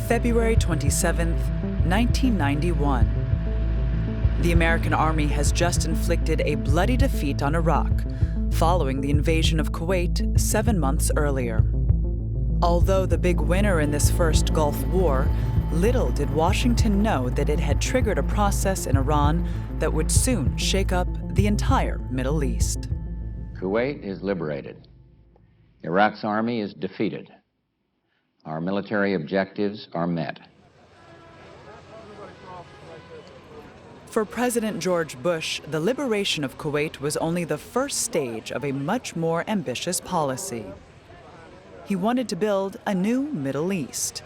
February 27, 1991. The American army has just inflicted a bloody defeat on Iraq, following the invasion of Kuwait 7 months earlier. Although the big winner in this first Gulf War, little did Washington know that it had triggered a process in Iran that would soon shake up the entire Middle East. Kuwait is liberated. Iraq's army is defeated. Our military objectives are met. For President George Bush, the liberation of Kuwait was only the first stage of a much more ambitious policy. He wanted to build a new Middle East.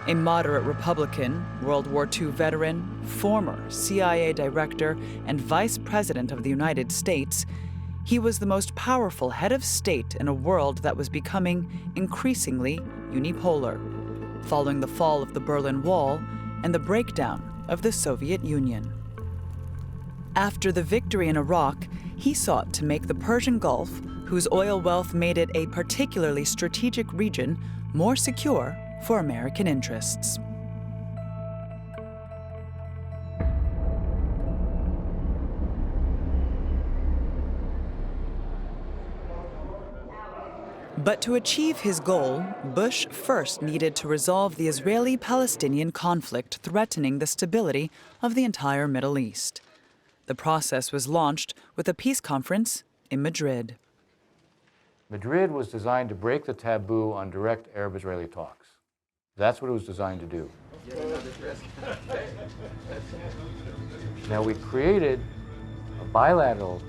A moderate Republican, World War II veteran, former CIA director, and Vice President of the United States, he was the most powerful head of state in a world that was becoming increasingly unipolar, following the fall of the Berlin Wall and the breakdown of the Soviet Union. After the victory in Iraq, he sought to make the Persian Gulf, whose oil wealth made it a particularly strategic region, more secure for American interests. But to achieve his goal, Bush first needed to resolve the Israeli-Palestinian conflict threatening the stability of the entire Middle East. The process was launched with a peace conference in Madrid. Madrid was designed to break the taboo on direct Arab-Israeli talks. That's what it was designed to do. Now, we created a bilateral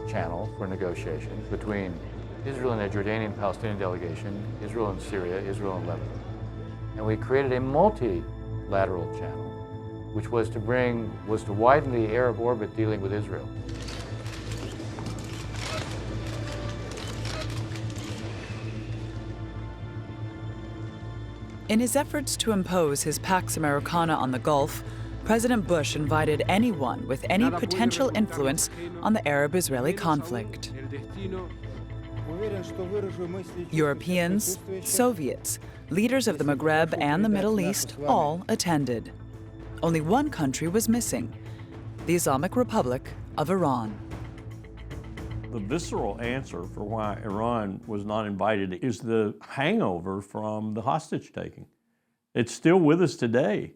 channel for negotiations between Israel and a Jordanian Palestinian delegation, Israel and Syria, Israel and Lebanon. And we created a multilateral channel, which was to widen the Arab orbit dealing with Israel. In his efforts to impose his Pax Americana on the Gulf, President Bush invited anyone with any potential influence on the Arab-Israeli conflict. Europeans, Soviets, leaders of the Maghreb and the Middle East all attended. Only one country was missing: the Islamic Republic of Iran. The visceral answer for why Iran was not invited is the hangover from the hostage taking. It's still with us today.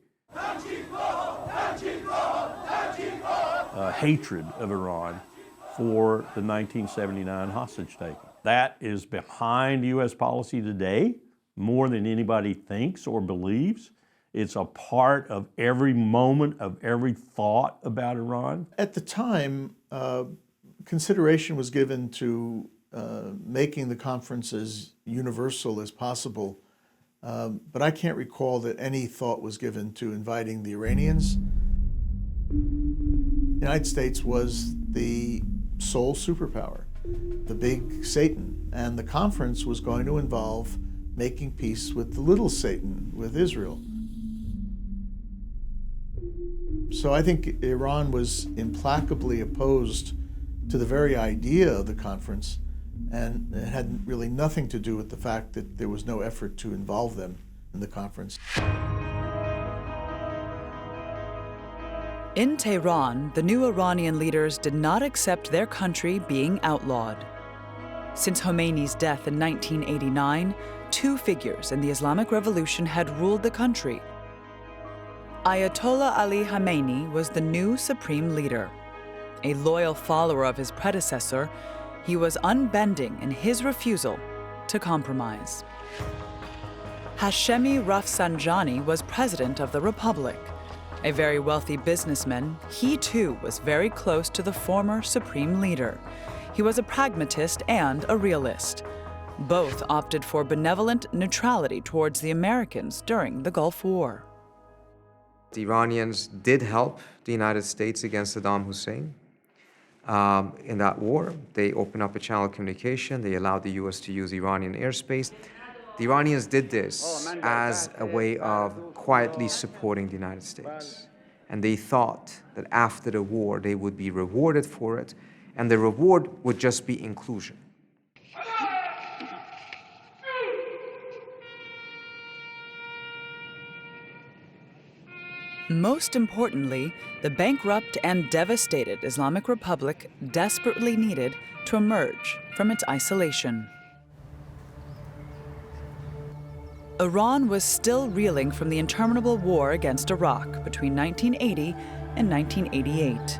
Hatred of Iran for the 1979 hostage taking. That is behind U.S. policy today more than anybody thinks or believes. It's a part of every moment of every thought about Iran. At the time, consideration was given to making the conference as universal as possible, but I can't recall that any thought was given to inviting the Iranians. The United States was the sole superpower, the big Satan, and the conference was going to involve making peace with the little Satan, with Israel. So I think Iran was implacably opposed to the very idea of the conference, and it had really nothing to do with the fact that there was no effort to involve them in the conference. In Tehran, the new Iranian leaders did not accept their country being outlawed. Since Khomeini's death in 1989, two figures in the Islamic Revolution had ruled the country. Ayatollah Ali Khamenei was the new supreme leader. A loyal follower of his predecessor, he was unbending in his refusal to compromise. Hashemi Rafsanjani was president of the Republic. A very wealthy businessman, he too was very close to the former supreme leader. He was a pragmatist and a realist. Both opted for benevolent neutrality towards the Americans during the Gulf War. The Iranians did help the United States against Saddam Hussein. In that war, they opened up a channel of communication. They allowed the U.S. to use Iranian airspace. The Iranians did this as a way of quietly supporting the United States. And they thought that after the war, they would be rewarded for it, and the reward would just be inclusion. Most importantly, the bankrupt and devastated Islamic Republic desperately needed to emerge from its isolation. Iran was still reeling from the interminable war against Iraq between 1980 and 1988,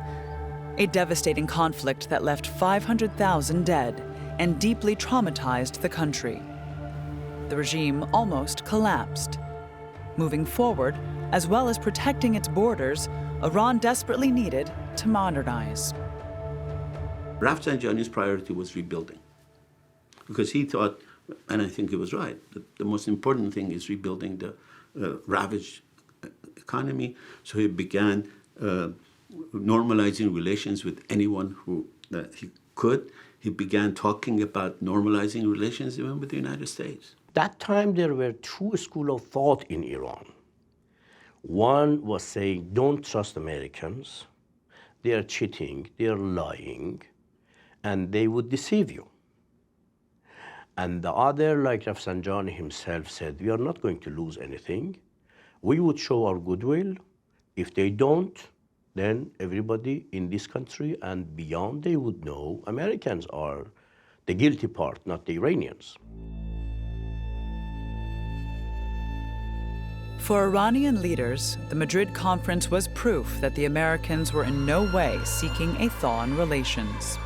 a devastating conflict that left 500,000 dead and deeply traumatized the country. The regime almost collapsed. Moving forward, as well as protecting its borders, Iran desperately needed to modernize. Rafsanjani's priority was rebuilding, because he thought, and I think he was right, that the most important thing is rebuilding the ravaged economy. So he began normalizing relations with anyone who he could. He began talking about normalizing relations even with the United States. That time there were two schools of thought in Iran. One was saying, don't trust Americans. They are cheating, they are lying, and they would deceive you. And the other, like Rafsanjani himself said, we are not going to lose anything. We would show our goodwill. If they don't, then everybody in this country and beyond, they would know Americans are the guilty part, not the Iranians. For Iranian leaders, the Madrid conference was proof that the Americans were in no way seeking a thaw in relations.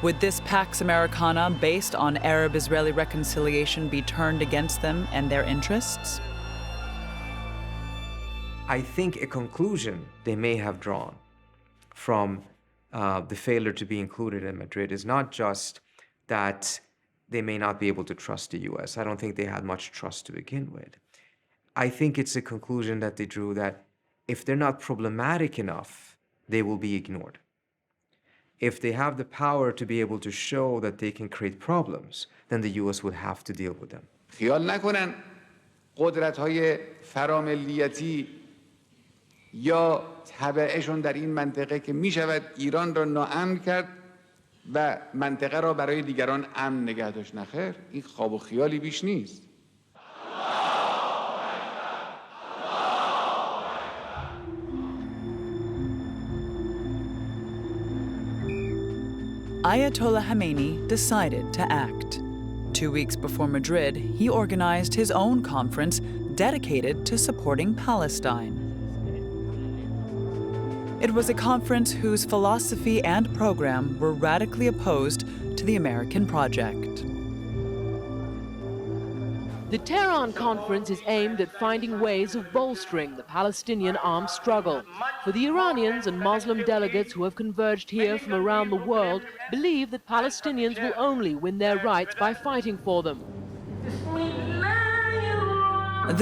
Would this Pax Americana based on Arab-Israeli reconciliation be turned against them and their interests? I think a conclusion they may have drawn from the failure to be included in Madrid is not just that they may not be able to trust the US. I don't think they had much trust to begin with. I think it's a conclusion that they drew that if they're not problematic enough, they will be ignored. If they have the power to be able to show that they can create problems, then the US would have to deal with them. خیال نکنن قدرت‌های فراملیتی یا تبعشون در این منطقه که می‌شود ایران را ناامن کرد و منطقه را برای دیگران امن نگه داشت. نخیر، این خواب و خیالی بیش نیست. Ayatollah Khamenei decided to act. 2 weeks before Madrid, he organized his own conference dedicated to supporting Palestine. It was a conference whose philosophy and program were radically opposed to the American project. The Tehran conference is aimed at finding ways of bolstering the Palestinian armed struggle. For the Iranians and Muslim delegates who have converged here from around the world believe that Palestinians will only win their rights by fighting for them.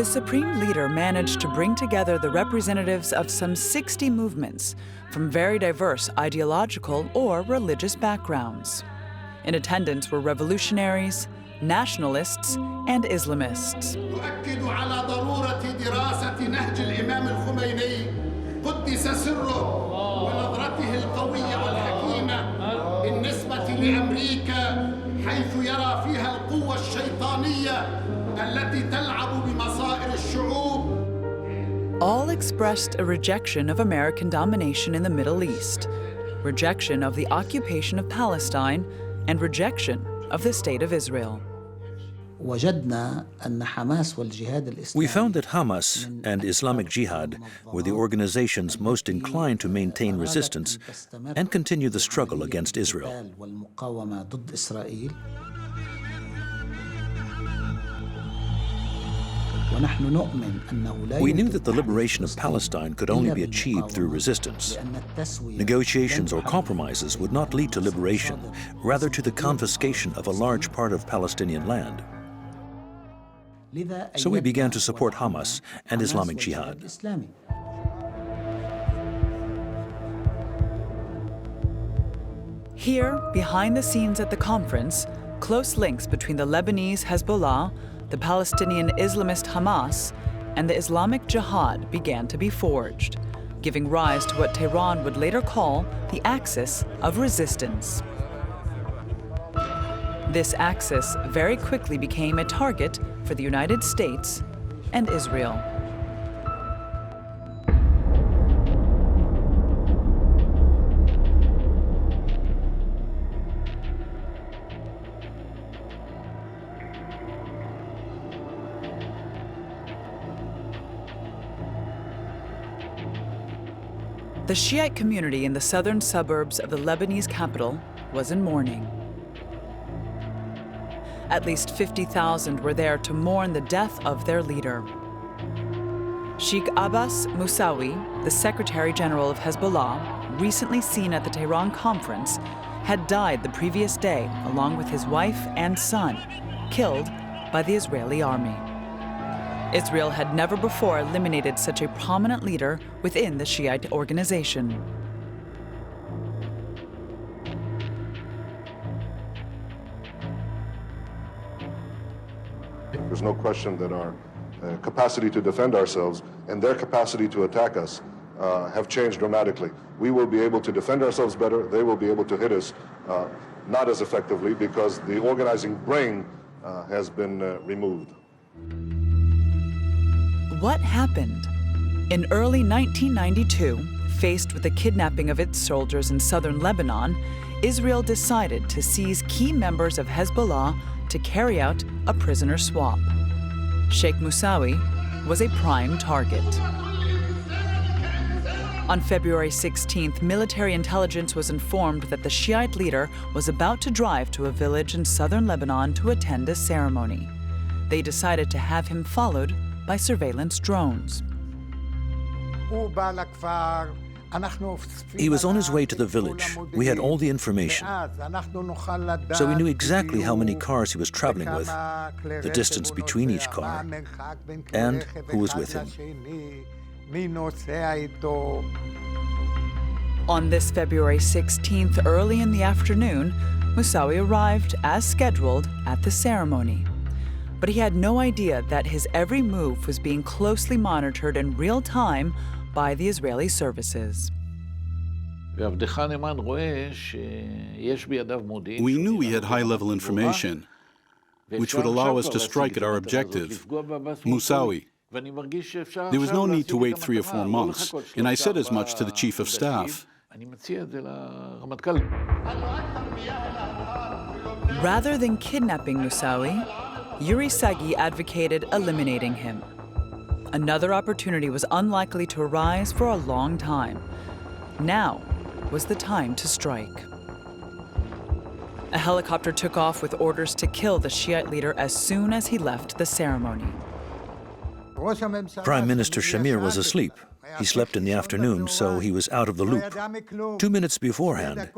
The supreme leader managed to bring together the representatives of some 60 movements from very diverse ideological or religious backgrounds. In attendance were revolutionaries, nationalists, and Islamists. تؤكد على ضرورة دراسة نهج الإمام الخميني قدس سره ونظرته القوية والحكيمة بالنسبة لأمريكا حيث يرى فيها القوة الشيطانية التي تلعب بمصائر الشعوب. All expressed a rejection of American domination in the Middle East, rejection of the occupation of Palestine, and rejection of the State of Israel. We found that Hamas and Islamic Jihad were the organizations most inclined to maintain resistance and continue the struggle against Israel. We knew that the liberation of Palestine could only be achieved through resistance. Negotiations or compromises would not lead to liberation, rather to the confiscation of a large part of Palestinian land. So we began to support Hamas and Islamic Jihad. Here, behind the scenes at the conference, close links between the Lebanese Hezbollah, the Palestinian Islamist Hamas, and the Islamic Jihad began to be forged, giving rise to what Tehran would later call the axis of resistance. This axis very quickly became a target for the United States and Israel. The Shiite community in the southern suburbs of the Lebanese capital was in mourning. At least 50,000 were there to mourn the death of their leader. Sheikh Abbas Musawi, the Secretary General of Hezbollah, recently seen at the Tehran conference, had died the previous day along with his wife and son, killed by the Israeli army. Israel had never before eliminated such a prominent leader within the Shiite organization. There's no question that our capacity to defend ourselves and their capacity to attack us have changed dramatically. We will be able to defend ourselves better. They will be able to hit us not as effectively because the organizing brain has been removed. What happened? In early 1992, faced with the kidnapping of its soldiers in southern Lebanon, Israel decided to seize key members of Hezbollah to carry out a prisoner swap. Sheikh Musawi was a prime target. On February 16th, military intelligence was informed that the Shiite leader was about to drive to a village in southern Lebanon to attend a ceremony. They decided to have him followed by surveillance drones. He was on his way to the village. We had all the information. So we knew exactly how many cars he was traveling with, the distance between each car, and who was with him. On this February 16th, early in the afternoon, Musawi arrived as scheduled at the ceremony. But he had no idea that his every move was being closely monitored in real time by the Israeli services. We knew we had high-level information, which would allow us to strike at our objective, Musawi. There was no need to wait 3 or 4 months, and I said as much to the Chief of Staff. Rather than kidnapping Musawi, Yuri Sagi advocated eliminating him. Another opportunity was unlikely to arise for a long time. Now was the time to strike. A helicopter took off with orders to kill the Shiite leader as soon as he left the ceremony. Prime Minister Shamir was asleep. He slept in the afternoon, so he was out of the loop. 2 minutes beforehand,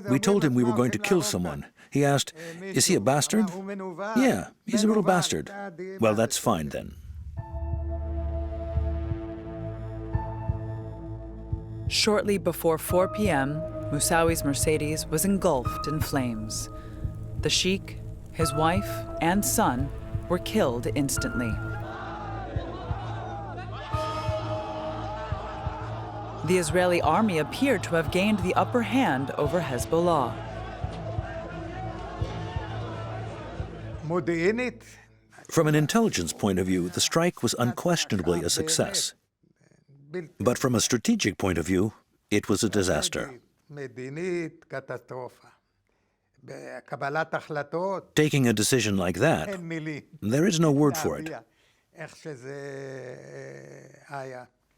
we told him we were going to kill someone. He asked, "Is he a bastard?" "Yeah, he's a little bastard." "Well, that's fine then." Shortly before 4 p.m., Musawi's Mercedes was engulfed in flames. The sheikh, his wife, and son were killed instantly. The Israeli army appeared to have gained the upper hand over Hezbollah. From an intelligence point of view, the strike was unquestionably a success. But from a strategic point of view, it was a disaster. Taking a decision like that, there is no word for it.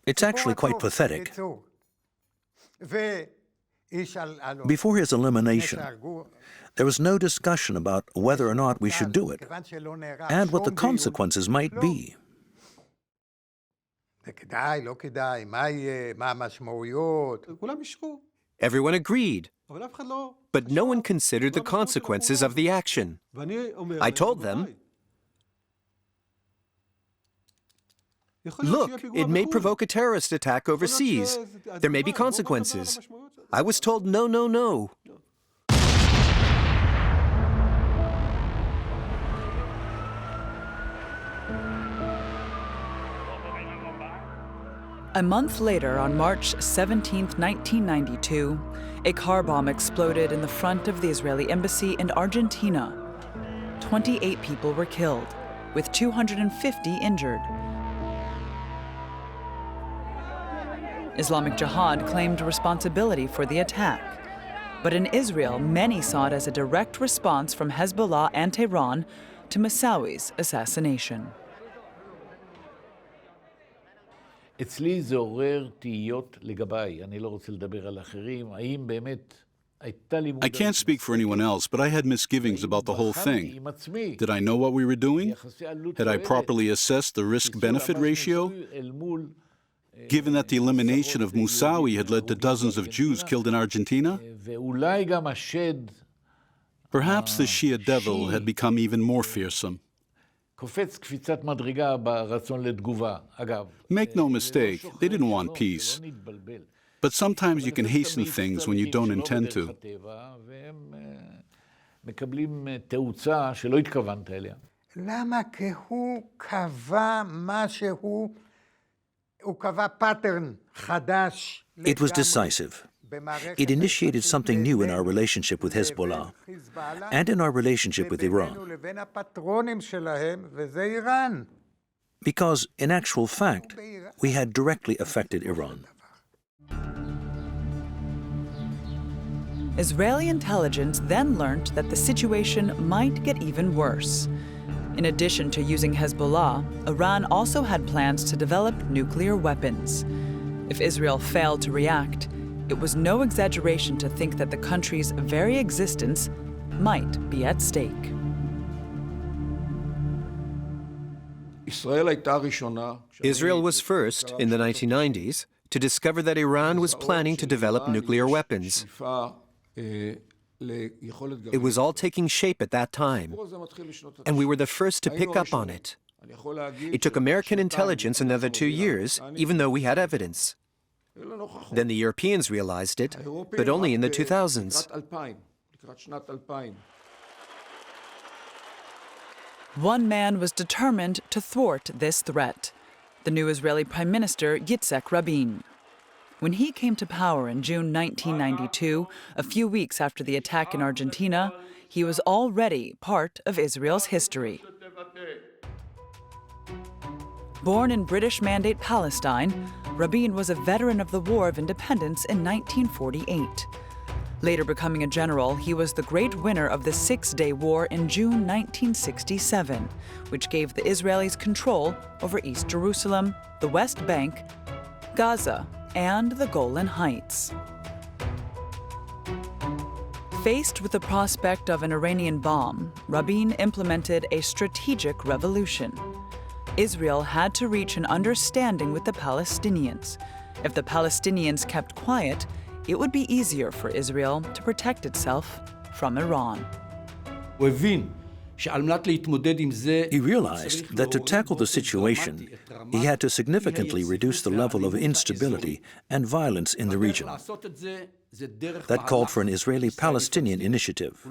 It's actually quite pathetic. Before his elimination, there was no discussion about whether or not we should do it, and what the consequences might be. Everyone agreed, but no one considered the consequences of the action. I told them, look, it may provoke a terrorist attack overseas. There may be consequences. I was told, no, no, no. A month later, on March 17, 1992, a car bomb exploded in the front of the Israeli embassy in Argentina. 28 people were killed, with 250 injured. Islamic Jihad claimed responsibility for the attack. But in Israel, many saw it as a direct response from Hezbollah and Tehran to Musawi's assassination. אצלי זה עורר תהיות לגביי, אני לא רוצה לדבר על אחרים, האם באמת הייתה לי I can't speak for anyone else, but I had misgivings about the whole thing. Did I know what we were doing? Had I properly assessed the risk-benefit ratio? Given that the elimination of Musawi had led to dozens of Jews killed in Argentina? ואולי גם השד Perhaps the Shia devil had become even more fearsome. קופץ קפיצת מדרגה ברצון לתגובה. אגב, Make no mistake, they didn't want peace. לא נתבלבל. But sometimes you can hasten things when you don't intend to. והם מקבלים תאוצה שלא התכוונת אליה. למה? כי הוא קבע משהו, הוא קבע pattern חדש. It was decisive. It initiated something new in our relationship with Hezbollah and in our relationship with Iran. Because, in actual fact, we had directly affected Iran. Israeli intelligence then learned that the situation might get even worse. In addition to using Hezbollah, Iran also had plans to develop nuclear weapons. If Israel failed to react, it was no exaggeration to think that the country's very existence might be at stake. Israel was first, in the 1990s, to discover that Iran was planning to develop nuclear weapons. It was all taking shape at that time, and we were the first to pick up on it. It took American intelligence another 2 years, even though we had evidence. Then the Europeans realized it, but only in the 2000s. One man was determined to thwart this threat, the new Israeli Prime Minister Yitzhak Rabin. When he came to power in June 1992, a few weeks after the attack in Argentina, he was already part of Israel's history. Born in British Mandate Palestine, Rabin was a veteran of the War of Independence in 1948. Later becoming a general, he was the great winner of the Six-Day War in June 1967, which gave the Israelis control over East Jerusalem, the West Bank, Gaza, and the Golan Heights. Faced with the prospect of an Iranian bomb, Rabin implemented a strategic revolution. Israel had to reach an understanding with the Palestinians. If the Palestinians kept quiet, it would be easier for Israel to protect itself from Iran. He realized that to tackle the situation, he had to significantly reduce the level of instability and violence in the region. That called for an Israeli-Palestinian initiative.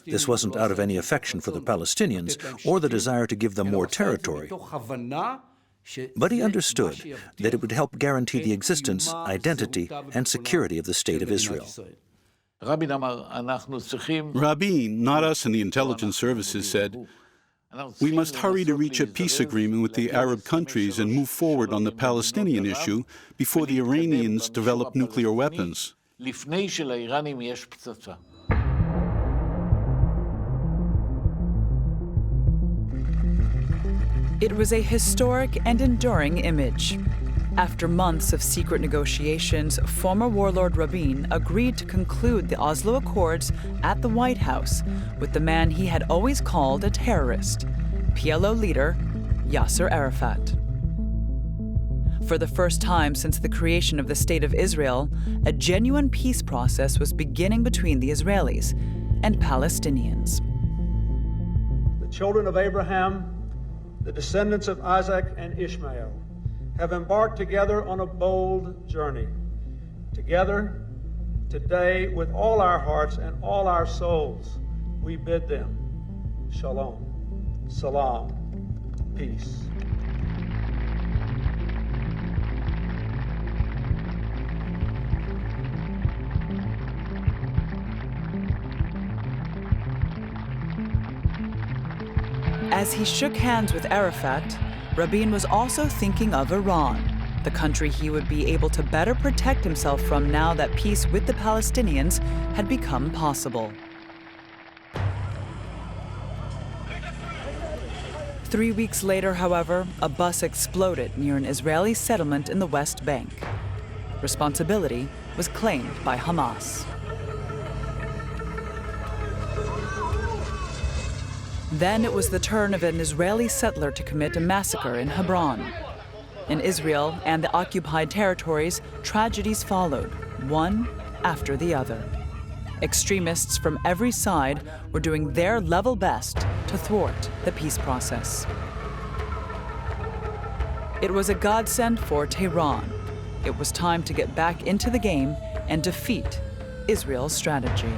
This wasn't out of any affection for the Palestinians or the desire to give them more territory, but he understood that it would help guarantee the existence, identity, and security of the State of Israel. Rabin, not us in the intelligence services, said, "We must hurry to reach a peace agreement with the Arab countries and move forward on the Palestinian issue before the Iranians develop nuclear weapons." It was a historic and enduring image. After months of secret negotiations, former warlord Rabin agreed to conclude the Oslo Accords at the White House with the man he had always called a terrorist, PLO leader Yasser Arafat. For the first time since the creation of the State of Israel, a genuine peace process was beginning between the Israelis and Palestinians. The children of Abraham, the descendants of Isaac and Ishmael, have embarked together on a bold journey. Together, today, with all our hearts and all our souls, we bid them shalom, salam, peace. As he shook hands with Arafat, Rabin was also thinking of Iran, the country he would be able to better protect himself from now that peace with the Palestinians had become possible. 3 weeks later, however, a bus exploded near an Israeli settlement in the West Bank. Responsibility was claimed by Hamas. Then it was the turn of an Israeli settler to commit a massacre in Hebron. In Israel and the occupied territories, tragedies followed, one after the other. Extremists from every side were doing their level best to thwart the peace process. It was a godsend for Tehran. It was time to get back into the game and defeat Israel's strategy.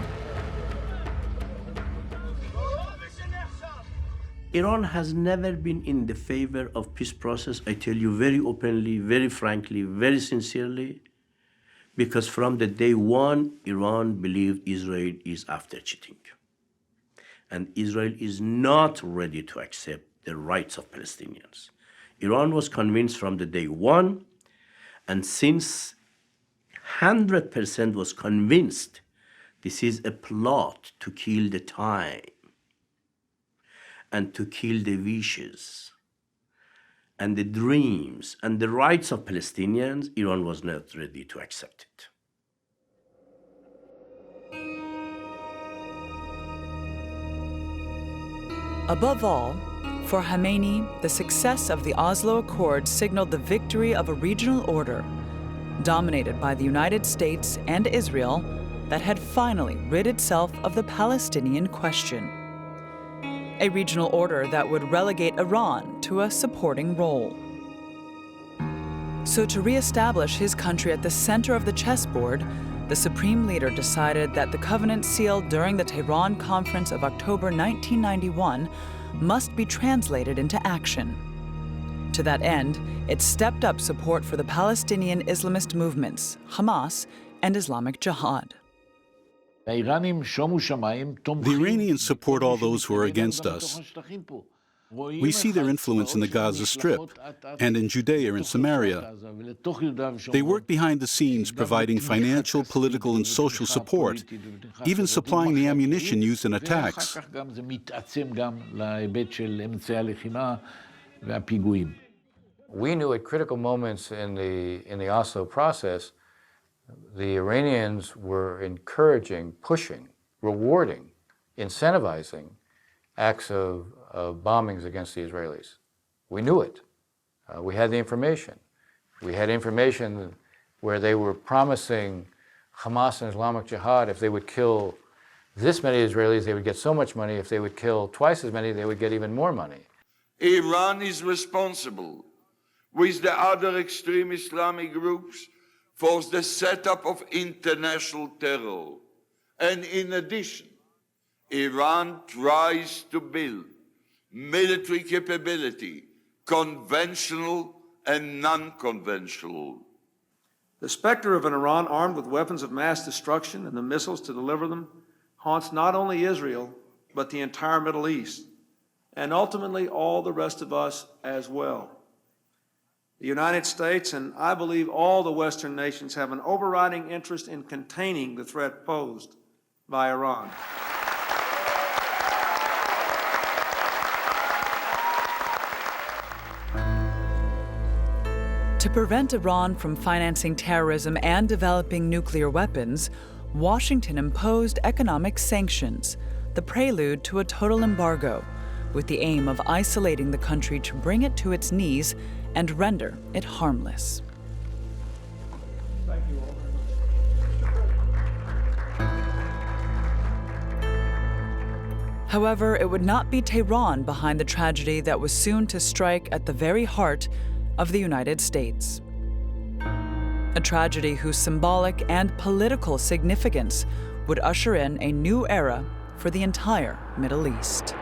Iran has never been in the favor of peace process, I tell you very openly, very frankly, very sincerely, because from the day one, Iran believed Israel is after cheating. And Israel is not ready to accept the rights of Palestinians. Iran was convinced from the day one, and since 100% was convinced this is a plot to kill the time and to kill the wishes and the dreams and the rights of Palestinians, Iran was not ready to accept it. Above all, for Khamenei, the success of the Oslo Accords signaled the victory of a regional order dominated by the United States and Israel that had finally rid itself of the Palestinian question. A regional order that would relegate Iran to a supporting role. So to reestablish his country at the center of the chessboard, the supreme leader decided that the covenant sealed during the Tehran Conference of October 1991 must be translated into action. To that end, it stepped up support for the Palestinian Islamist movements, Hamas and Islamic Jihad. The Iranians support all those who are against us. We see their influence in the Gaza Strip and in Judea and Samaria. They work behind the scenes providing financial, political, and social support, even supplying the ammunition used in attacks. We knew at critical moments in the Oslo process, the Iranians were encouraging, pushing, rewarding, incentivizing acts of bombings against the Israelis. We knew it. We had the information. We had information where they were promising Hamas and Islamic Jihad, if they would kill this many Israelis, they would get so much money. If they would kill twice as many, they would get even more money. Iran is responsible, with the other extreme Islamic groups, for the setup of international terror. And in addition, Iran tries to build military capability, conventional and non-conventional. The specter of an Iran armed with weapons of mass destruction and the missiles to deliver them haunts not only Israel, but the entire Middle East, and ultimately all the rest of us as well. The United States, and I believe all the Western nations, have an overriding interest in containing the threat posed by Iran. To prevent Iran from financing terrorism and developing nuclear weapons, Washington imposed economic sanctions, the prelude to a total embargo, with the aim of isolating the country to bring it to its knees and render it harmless. Thank you all very much. However, it would not be Tehran behind the tragedy that was soon to strike at the very heart of the United States. A tragedy whose symbolic and political significance would usher in a new era for the entire Middle East.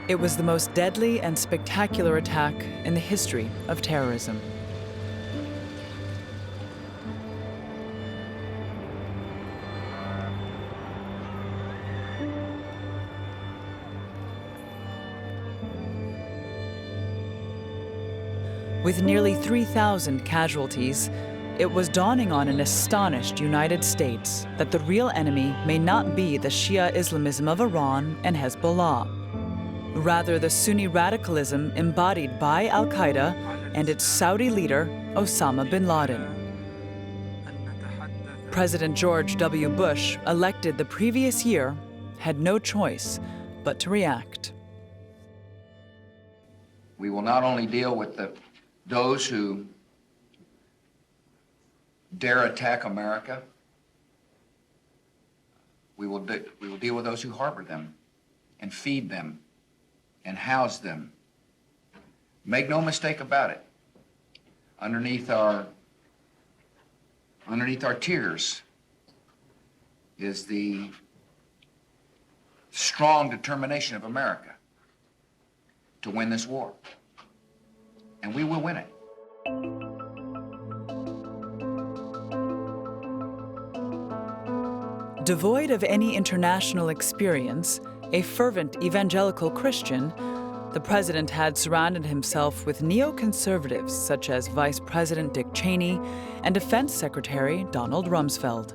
It was the most deadly and spectacular attack in the history of terrorism. With nearly 3,000 casualties, it was dawning on an astonished United States that the real enemy may not be the Shia Islamism of Iran and Hezbollah. Rather, the Sunni radicalism embodied by al-Qaeda and its Saudi leader, Osama bin Laden. President George W. Bush, elected the previous year, had no choice but to react. We will not only deal with those who dare attack America, we will deal with those who harbor them and feed them and house them. Make no mistake about it. Underneath our tears is the strong determination of America to win this war. And we will win it. Devoid of any international experience, a fervent evangelical Christian, the president had surrounded himself with neoconservatives such as Vice President Dick Cheney and Defense Secretary Donald Rumsfeld.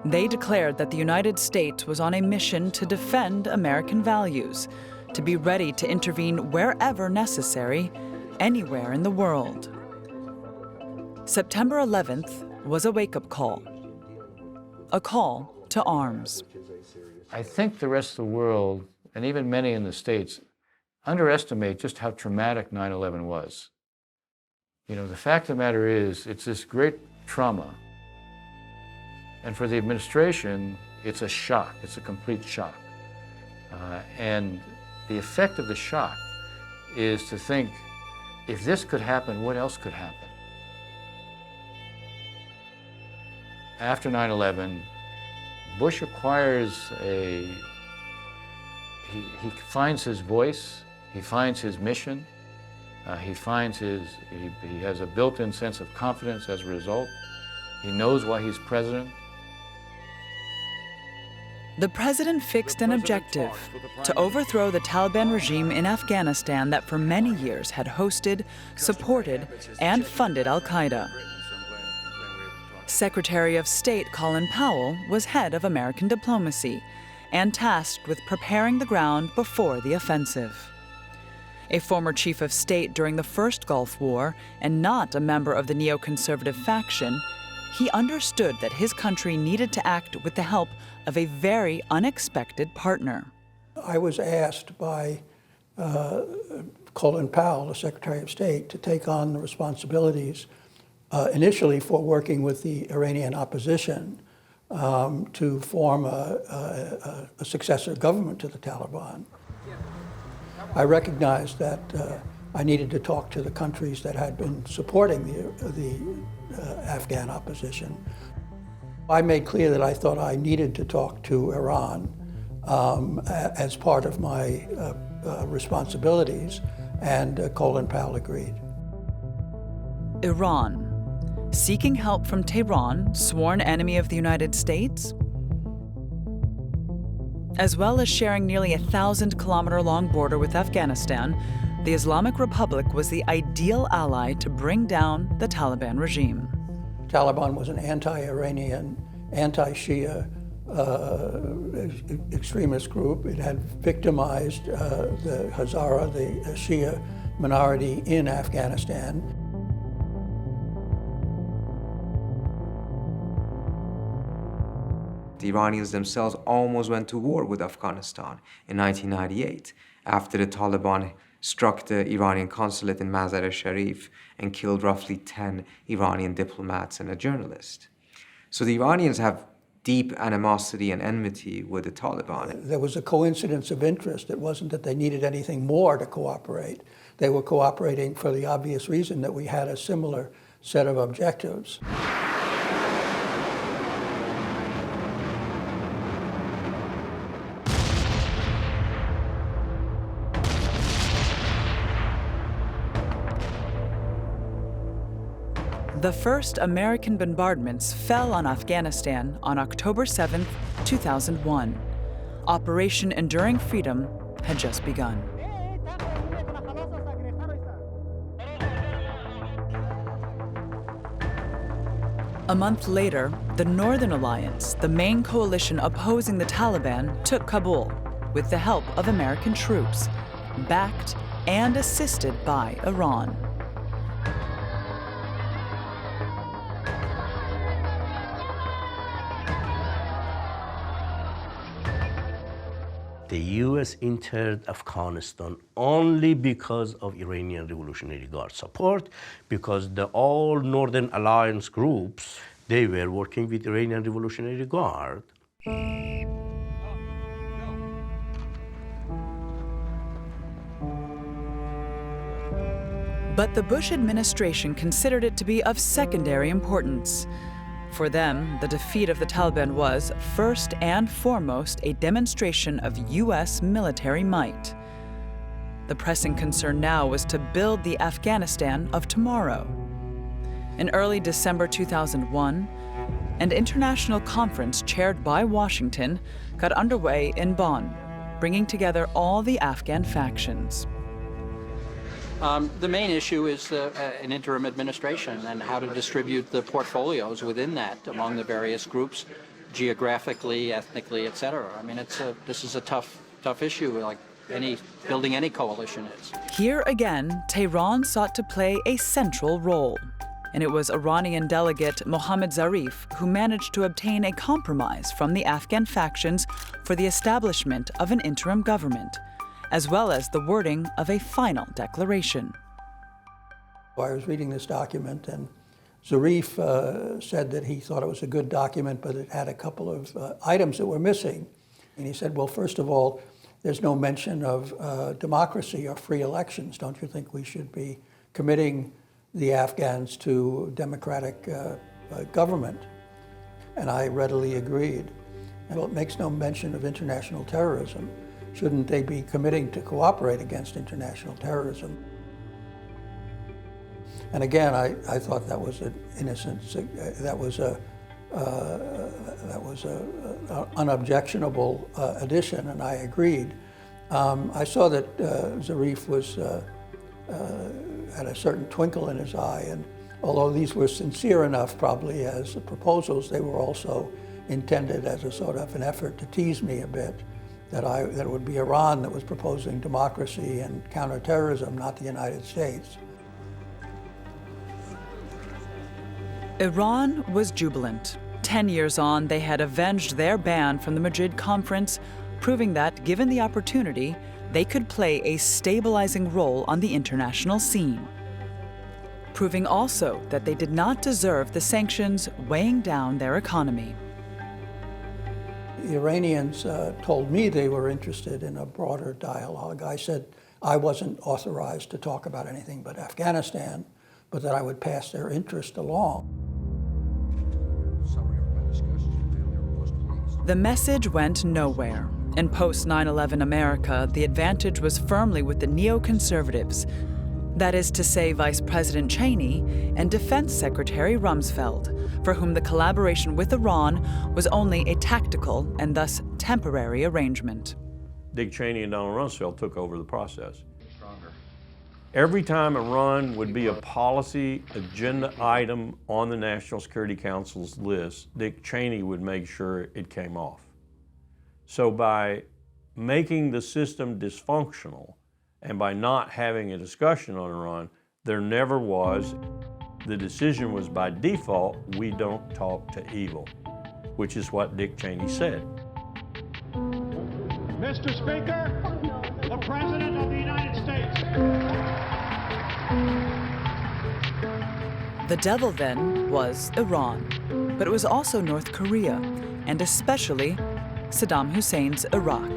They declared that the United States was on a mission to defend American values, to be ready to intervene wherever necessary, anywhere in the world. September 11th was a wake-up call, a call to arms. I think the rest of the world, and even many in the States, underestimate just how traumatic 9/11 was. You know, the fact of the matter is, it's this great trauma. And for the administration, it's a shock. It's a complete shock. And the effect of the shock is to think, if this could happen, what else could happen? After 9/11, Bush acquires he finds his voice, he finds his mission, he has a built-in sense of confidence as a result. He knows why he's president. The president fixed an objective to overthrow the Taliban regime in Afghanistan that for many years had hosted, supported, and funded al-Qaeda. Secretary of State Colin Powell was head of American diplomacy and tasked with preparing the ground before the offensive. A former chief of state during the First Gulf War and not a member of the neoconservative faction, he understood that his country needed to act with the help of a very unexpected partner. I was asked by Colin Powell, the Secretary of State, to take on the responsibilities initially for working with the Iranian opposition to form a successor government to the Taliban. I recognized that I needed to talk to the countries that had been supporting the Afghan opposition. I made clear that I thought I needed to talk to Iran as part of my responsibilities, and Colin Powell agreed. Iran, seeking help from Tehran, sworn enemy of the United States, as well as sharing nearly a 1,000-kilometer-long border with Afghanistan, the Islamic Republic was the ideal ally to bring down the Taliban regime. Taliban was an anti-Iranian, anti-Shia extremist group. It had victimized the Hazara, the Shia minority in Afghanistan. The Iranians themselves almost went to war with Afghanistan in 1998 after the Taliban struck the Iranian consulate in Mazar-e-Sharif and killed roughly 10 Iranian diplomats and a journalist. So the Iranians have deep animosity and enmity with the Taliban. There was a coincidence of interest. It wasn't that they needed anything more to cooperate. They were cooperating for the obvious reason that we had a similar set of objectives. The first American bombardments fell on Afghanistan on October 7, 2001. Operation Enduring Freedom had just begun. A month later, the Northern Alliance, the main coalition opposing the Taliban, took Kabul with the help of American troops, backed and assisted by Iran. The US entered Afghanistan only because of Iranian Revolutionary Guard support, because all Northern Alliance groups, they were working with Iranian Revolutionary Guard. But the Bush administration considered it to be of secondary importance. For them, the defeat of the Taliban was, first and foremost, a demonstration of US military might. The pressing concern now was to build the Afghanistan of tomorrow. In early December 2001, an international conference chaired by Washington got underway in Bonn, bringing together all the Afghan factions. The main issue is an interim administration and how to distribute the portfolios within that among the various groups, geographically, ethnically, et cetera. I mean, this is a tough issue, like building any coalition is. Here again, Tehran sought to play a central role. And it was Iranian delegate Mohammad Zarif who managed to obtain a compromise from the Afghan factions for the establishment of an interim government, as well as the wording of a final declaration. I was reading this document, and Zarif said that he thought it was a good document, but it had a couple of items that were missing. And he said, well, first of all, there's no mention of democracy or free elections. Don't you think we should be committing the Afghans to democratic government? And I readily agreed. Well, it makes no mention of international terrorism. Shouldn't they be committing to cooperate against international terrorism? And again, I thought that was an innocent, that was an unobjectionable addition, and I agreed. I saw that Zarif had a certain twinkle in his eye, and although these were sincere enough probably as proposals, they were also intended as a sort of an effort to tease me a bit. That it would be Iran that was proposing democracy and counterterrorism, not the United States. Iran was jubilant. 10 years on, they had avenged their ban from the Madrid conference, proving that, given the opportunity, they could play a stabilizing role on the international scene. Proving also that they did not deserve the sanctions weighing down their economy. The Iranians told me they were interested in a broader dialogue. I said I wasn't authorized to talk about anything but Afghanistan, but that I would pass their interest along. The message went nowhere. In post-9/11 America, the advantage was firmly with the neoconservatives. That is to say, Vice President Cheney and Defense Secretary Rumsfeld, for whom the collaboration with Iran was only a tactical and thus temporary arrangement. Dick Cheney and Donald Rumsfeld took over the process. Every time Iran would be a policy agenda item on the National Security Council's list, Dick Cheney would make sure it came off. So by making the system dysfunctional and by not having a discussion on Iran, there never was. The decision was by default, we don't talk to evil, which is what Dick Cheney said. Mr. Speaker, the President of the United States. The devil then was Iran, but it was also North Korea, and especially Saddam Hussein's Iraq.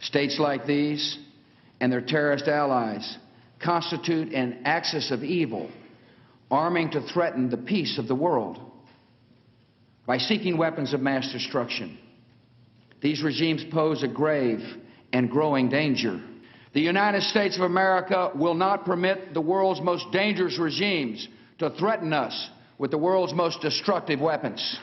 States like these and their terrorist allies constitute an axis of evil, arming to threaten the peace of the world. By seeking weapons of mass destruction, these regimes pose a grave and growing danger. The United States of America will not permit the world's most dangerous regimes to threaten us with the world's most destructive weapons.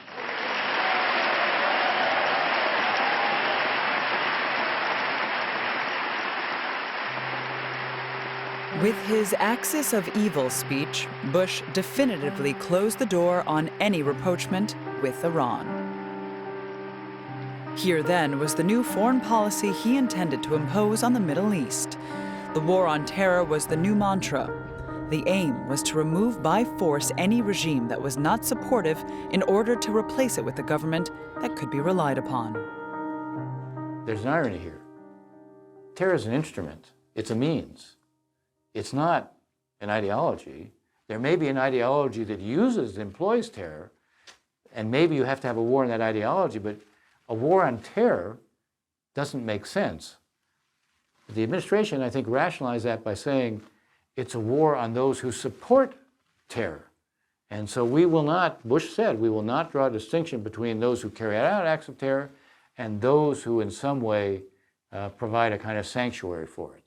With his Axis of Evil speech, Bush definitively closed the door on any rapprochement with Iran. Here then was the new foreign policy he intended to impose on the Middle East. The war on terror was the new mantra. The aim was to remove by force any regime that was not supportive in order to replace it with a government that could be relied upon. There's an irony here. Terror is an instrument. It's a means. It's not an ideology. There may be an ideology that employs terror, and maybe you have to have a war on that ideology, but a war on terror doesn't make sense. The administration, I think, rationalized that by saying it's a war on those who support terror. And so we will not, Bush said, we will not draw a distinction between those who carry out acts of terror and those who in some way provide a kind of sanctuary for it.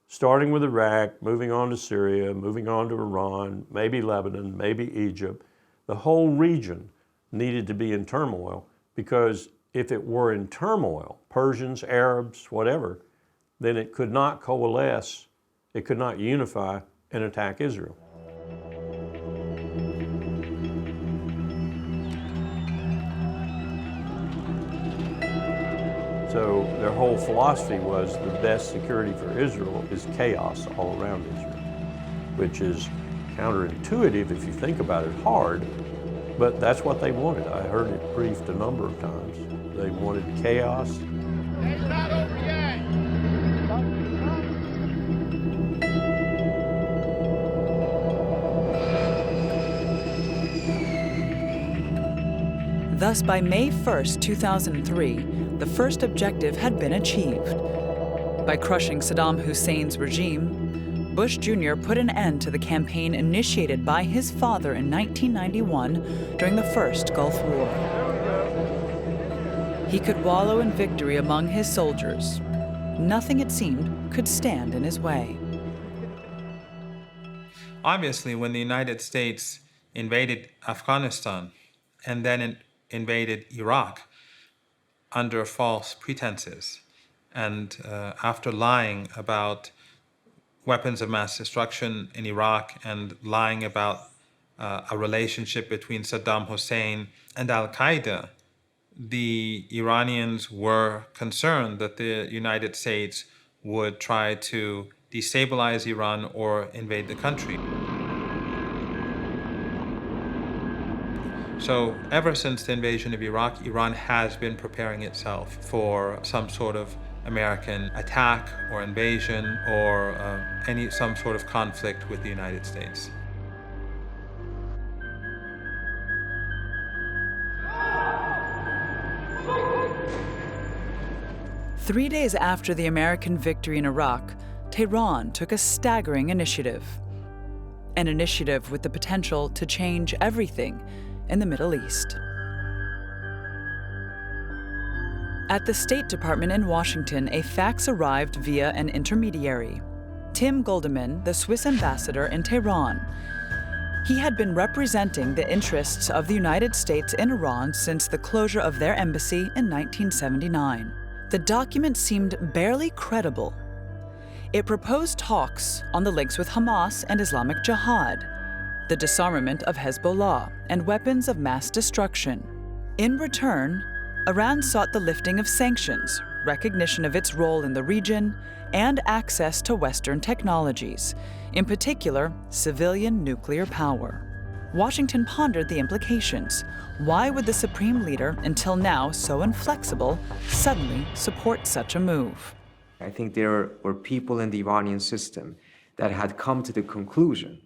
Starting with Iraq, moving on to Syria, moving on to Iran, maybe Lebanon, maybe Egypt, the whole region needed to be in turmoil, because if it were in turmoil, Persians, Arabs, whatever, then it could not coalesce, it could not unify and attack Israel. So their whole philosophy was the best security for Israel is chaos all around Israel, which is counterintuitive if you think about it hard, but that's what they wanted. I heard it briefed a number of times. They wanted chaos. Thus, by May 1st, 2003, the first objective had been achieved. By crushing Saddam Hussein's regime, Bush Jr. put an end to the campaign initiated by his father in 1991 during the First Gulf War. He could wallow in victory among his soldiers. Nothing, it seemed, could stand in his way. Obviously, when the United States invaded Afghanistan and then invaded Iraq under false pretenses, and after lying about weapons of mass destruction in Iraq and lying about a relationship between Saddam Hussein and Al-Qaeda, the Iranians were concerned that the United States would try to destabilize Iran or invade the country. So ever since the invasion of Iraq, Iran has been preparing itself for some sort of American attack or invasion or some sort of conflict with the United States. Three days after the American victory in Iraq, Tehran took a staggering initiative. An initiative with the potential to change everything in the Middle East. At the State Department in Washington, a fax arrived via an intermediary, Tim Goldeman, the Swiss ambassador in Tehran. He had been representing the interests of the United States in Iran since the closure of their embassy in 1979. The document seemed barely credible. It proposed talks on the links with Hamas and Islamic Jihad, the disarmament of Hezbollah, and weapons of mass destruction. In return, Iran sought the lifting of sanctions, recognition of its role in the region, and access to Western technologies, in particular, civilian nuclear power. Washington pondered the implications. Why would the supreme leader, until now so inflexible, suddenly support such a move? I think there were people in the Iranian system that had come to the conclusion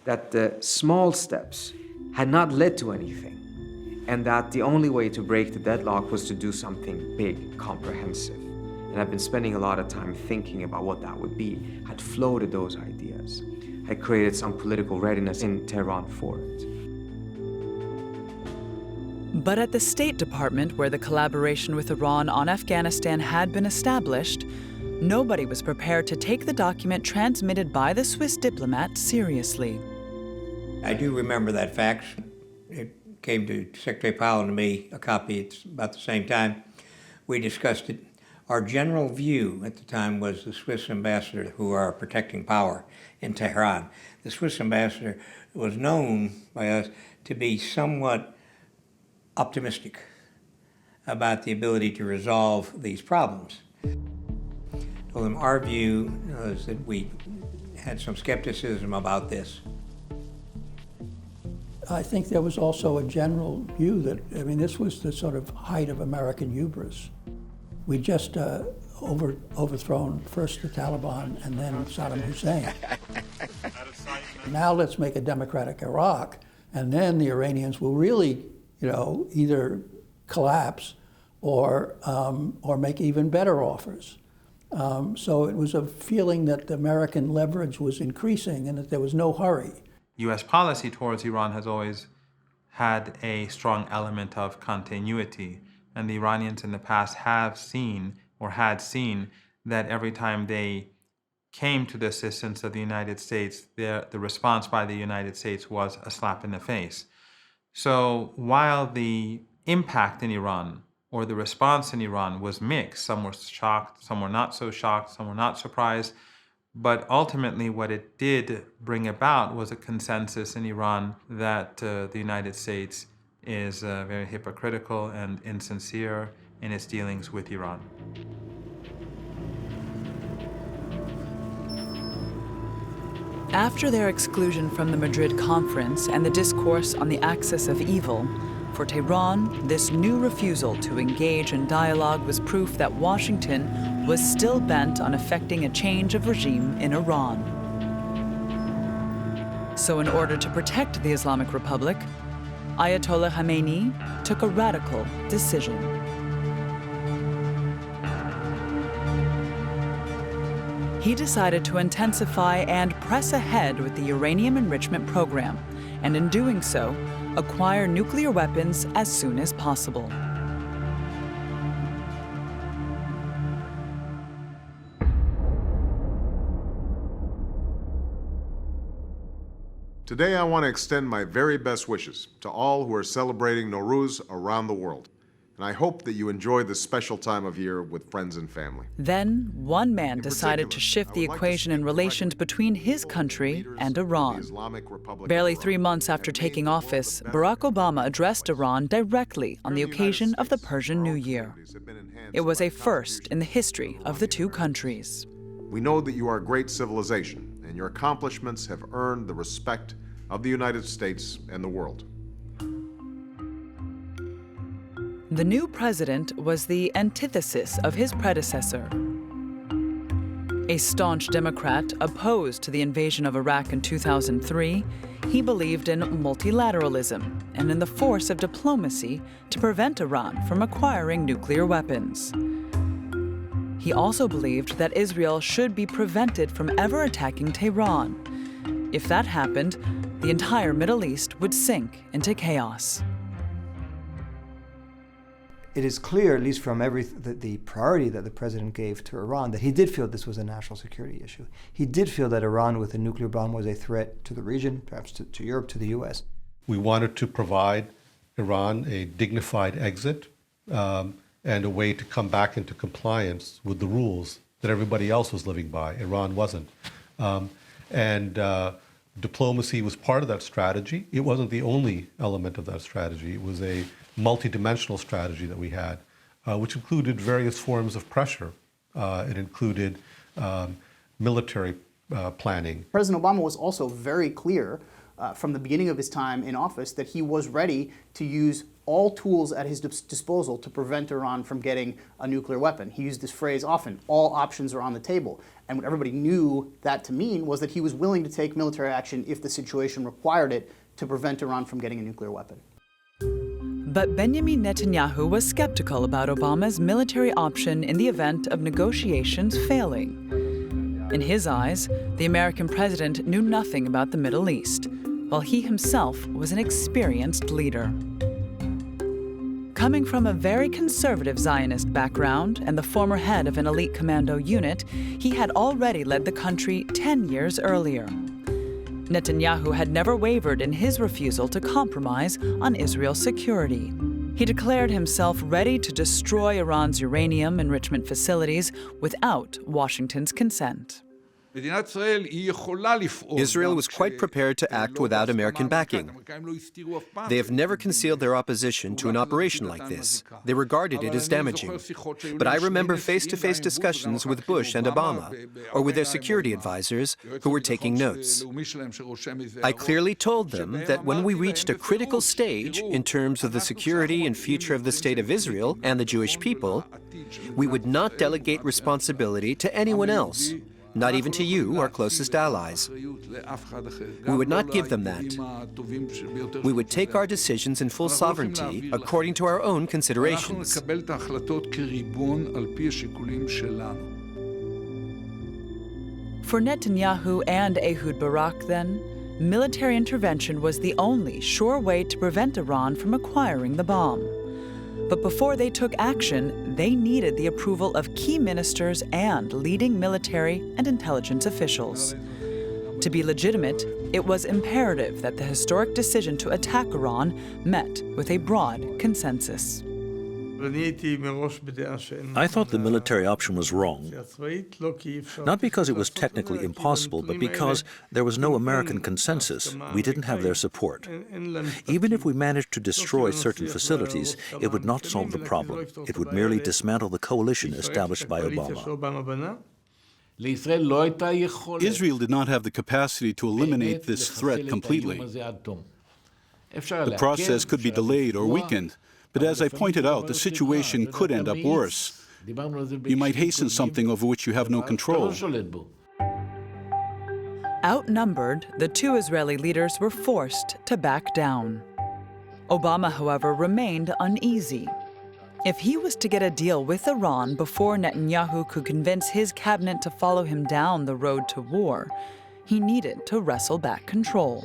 that the small steps had not led to anything, and that the only way to break the deadlock was to do something big, comprehensive. And I've been spending a lot of time thinking about what that would be, had floated those ideas, had created some political readiness in Tehran for it. But at the State Department, where the collaboration with Iran on Afghanistan had been established, nobody was prepared to take the document transmitted by the Swiss diplomat seriously. I do remember that fax. It came to Secretary Powell and me, a copy, it's about the same time. We discussed it. Our general view at the time was the Swiss ambassador, who are protecting power in Tehran. The Swiss ambassador was known by us to be somewhat optimistic about the ability to resolve these problems. Told him our view was that we had some skepticism about this. I think there was also a general view that, I mean, this was the sort of height of American hubris. We just overthrown first the Taliban and then Saddam Hussein. Now let's make a democratic Iraq, and then the Iranians will really, either collapse or make even better offers. So it was a feeling that the American leverage was increasing and that there was no hurry. U.S. policy towards Iran has always had a strong element of continuity, and the Iranians in the past have seen or had seen that every time they came to the assistance of the United States, the response by the United States was a slap in the face. So while the impact in Iran or the response in Iran was mixed, some were shocked, some were not so shocked, some were not surprised, but ultimately what it did bring about was a consensus in Iran that the United States is very hypocritical and insincere in its dealings with Iran. After their exclusion from the Madrid conference and the discourse on the axis of evil, for Tehran, this new refusal to engage in dialogue was proof that Washington was still bent on effecting a change of regime in Iran. So in order to protect the Islamic Republic, Ayatollah Khamenei took a radical decision. He decided to intensify and press ahead with the uranium enrichment program, and in doing so, acquire nuclear weapons as soon as possible. Today I want to extend my very best wishes to all who are celebrating Nowruz around the world. And I hope that you enjoy this special time of year with friends and family. Then, one man decided to shift the equation in relations between his country and Iran. Barely 3 months after taking office, Barack Obama addressed Iran directly on the occasion of the Persian New Year. It was a first in the history of the two countries. We know that you are a great civilization, and your accomplishments have earned the respect of the United States and the world. The new president was the antithesis of his predecessor. A staunch Democrat opposed to the invasion of Iraq in 2003, he believed in multilateralism and in the force of diplomacy to prevent Iran from acquiring nuclear weapons. He also believed that Israel should be prevented from ever attacking Tehran. If that happened, the entire Middle East would sink into chaos. It is clear, at least from the priority that the president gave to Iran, that he did feel this was a national security issue. He did feel that Iran with a nuclear bomb was a threat to the region, perhaps to Europe, to the US. We wanted to provide Iran a dignified exit and a way to come back into compliance with the rules that everybody else was living by. Iran wasn't. Diplomacy was part of that strategy. It wasn't the only element of that strategy. It was a multidimensional strategy that we had, which included various forms of pressure. It included military planning. President Obama was also very clear from the beginning of his time in office that he was ready to use all tools at his disposal to prevent Iran from getting a nuclear weapon. He used this phrase often, all options are on the table. And what everybody knew that to mean was that he was willing to take military action if the situation required it to prevent Iran from getting a nuclear weapon. But Benjamin Netanyahu was skeptical about Obama's military option in the event of negotiations failing. In his eyes, the American president knew nothing about the Middle East, while he himself was an experienced leader. Coming from a very conservative Zionist background and the former head of an elite commando unit, he had already led the country 10 years earlier. Netanyahu had never wavered in his refusal to compromise on Israel's security. He declared himself ready to destroy Iran's uranium enrichment facilities without Washington's consent. Israel was quite prepared to act without American backing. They have never concealed their opposition to an operation like this. They regarded it as damaging. But I remember face-to-face discussions with Bush and Obama, or with their security advisors, who were taking notes. I clearly told them that when we reached a critical stage in terms of the security and future of the State of Israel and the Jewish people, we would not delegate responsibility to anyone else. Not even to you, our closest allies. We would not give them that. We would take our decisions in full sovereignty according to our own considerations. For Netanyahu and Ehud Barak, then, military intervention was the only sure way to prevent Iran from acquiring the bomb. But before they took action, they needed the approval of key ministers and leading military and intelligence officials. To be legitimate, it was imperative that the historic decision to attack Iran met with a broad consensus. I thought the military option was wrong, not because it was technically impossible, but because there was no American consensus. We didn't have their support. Even if we managed to destroy certain facilities, it would not solve the problem. It would merely dismantle the coalition established by Obama. Israel did not have the capacity to eliminate this threat completely. The process could be delayed or weakened. But as I pointed out, the situation could end up worse. You might hasten something over which you have no control. Outnumbered, the two Israeli leaders were forced to back down. Obama, however, remained uneasy. If he was to get a deal with Iran before Netanyahu could convince his cabinet to follow him down the road to war, he needed to wrestle back control.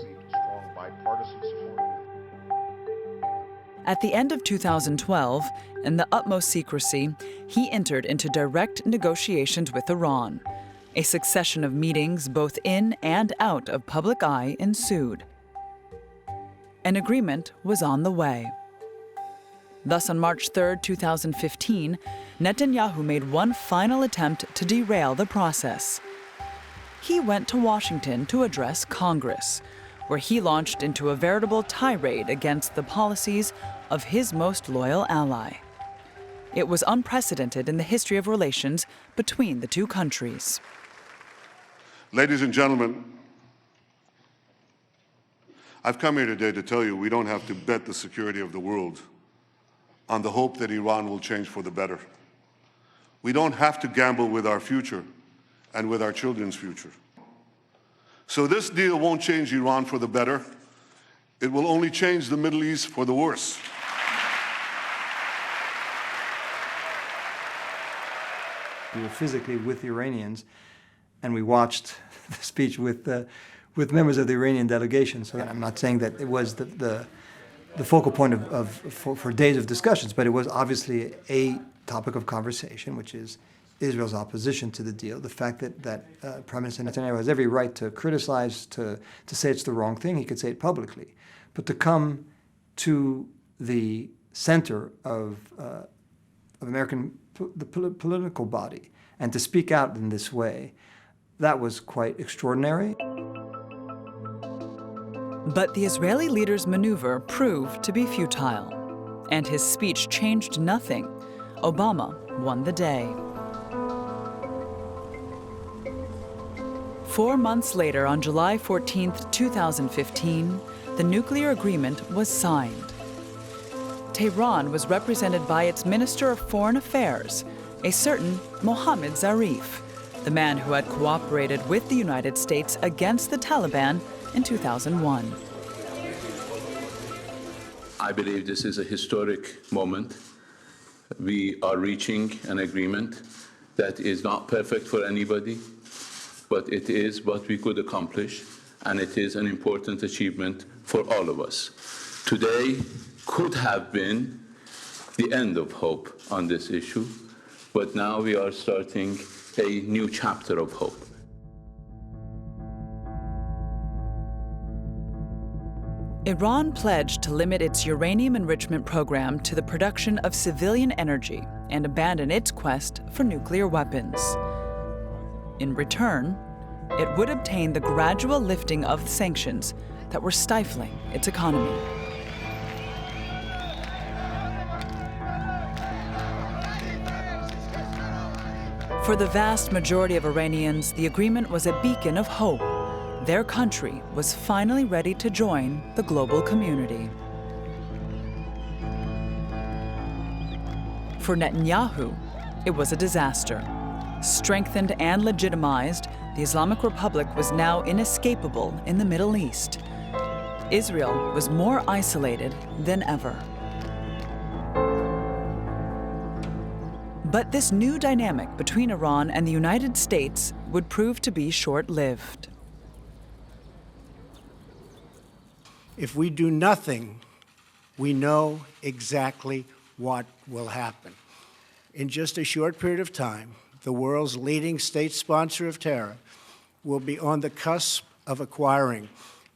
At the end of 2012, in the utmost secrecy, he entered into direct negotiations with Iran. A succession of meetings, both in and out of public eye, ensued. An agreement was on the way. Thus, on March 3, 2015, Netanyahu made one final attempt to derail the process. He went to Washington to address Congress, where he launched into a veritable tirade against the policies of his most loyal ally. It was unprecedented in the history of relations between the two countries. Ladies and gentlemen, I've come here today to tell you we don't have to bet the security of the world on the hope that Iran will change for the better. We don't have to gamble with our future and with our children's future. So this deal won't change Iran for the better. It will only change the Middle East for the worse. We were physically with the Iranians, and we watched the speech with members of the Iranian delegation. So I'm not saying that it was the focal point for days of discussions, but it was obviously a topic of conversation, which is Israel's opposition to the deal, the fact that Prime Minister Netanyahu has every right to criticize, to say it's the wrong thing. He could say it publicly. But to come to the center of American the political body and to speak out in this way, that was quite extraordinary. But the Israeli leader's maneuver proved to be futile, and his speech changed nothing. Obama won the day. 4 months later, on July 14, 2015, the nuclear agreement was signed. Tehran was represented by its Minister of Foreign Affairs, a certain Mohammad Zarif, the man who had cooperated with the United States against the Taliban in 2001. I believe this is a historic moment. We are reaching an agreement that is not perfect for anybody, but it is what we could accomplish, and it is an important achievement for all of us. Today could have been the end of hope on this issue, but now we are starting a new chapter of hope. Iran pledged to limit its uranium enrichment program to the production of civilian energy and abandon its quest for nuclear weapons. In return, it would obtain the gradual lifting of sanctions that were stifling its economy. For the vast majority of Iranians, the agreement was a beacon of hope. Their country was finally ready to join the global community. For Netanyahu, it was a disaster. Strengthened and legitimized, the Islamic Republic was now inescapable in the Middle East. Israel was more isolated than ever. But this new dynamic between Iran and the United States would prove to be short-lived. If we do nothing, we know exactly what will happen. In just a short period of time, the world's leading state sponsor of terror will be on the cusp of acquiring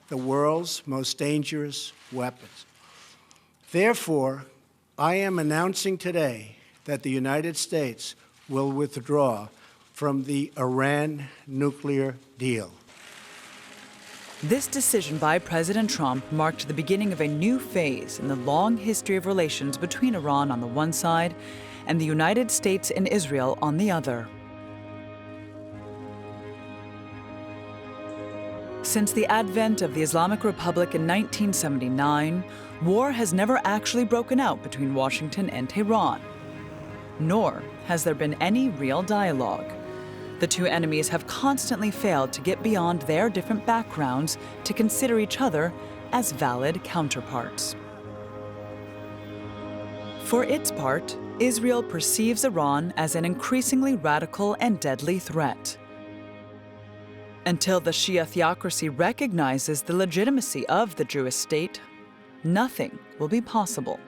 the world's most dangerous weapons. Therefore, I am announcing today that the United States will withdraw from the Iran nuclear deal. This decision by President Trump marked the beginning of a new phase in the long history of relations between Iran on the one side and the United States and Israel on the other. Since the advent of the Islamic Republic in 1979, war has never actually broken out between Washington and Tehran, nor has there been any real dialogue. The two enemies have constantly failed to get beyond their different backgrounds to consider each other as valid counterparts. For its part, Israel perceives Iran as an increasingly radical and deadly threat. Until the Shia theocracy recognizes the legitimacy of the Jewish state, nothing will be possible.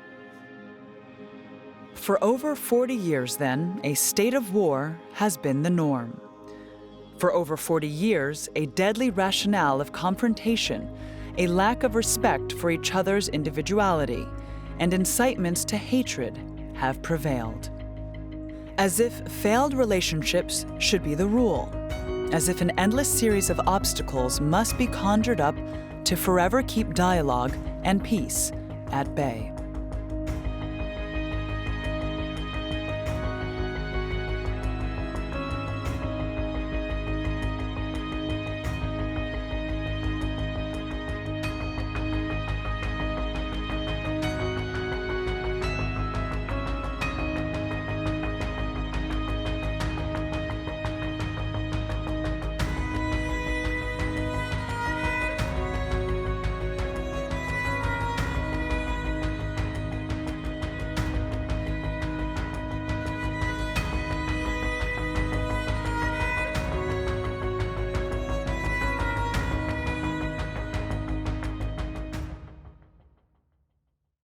For over 40 years, then, a state of war has been the norm. For over 40 years, a deadly rationale of confrontation, a lack of respect for each other's individuality, and incitements to hatred have prevailed. As if failed relationships should be the rule, as if an endless series of obstacles must be conjured up to forever keep dialogue and peace at bay.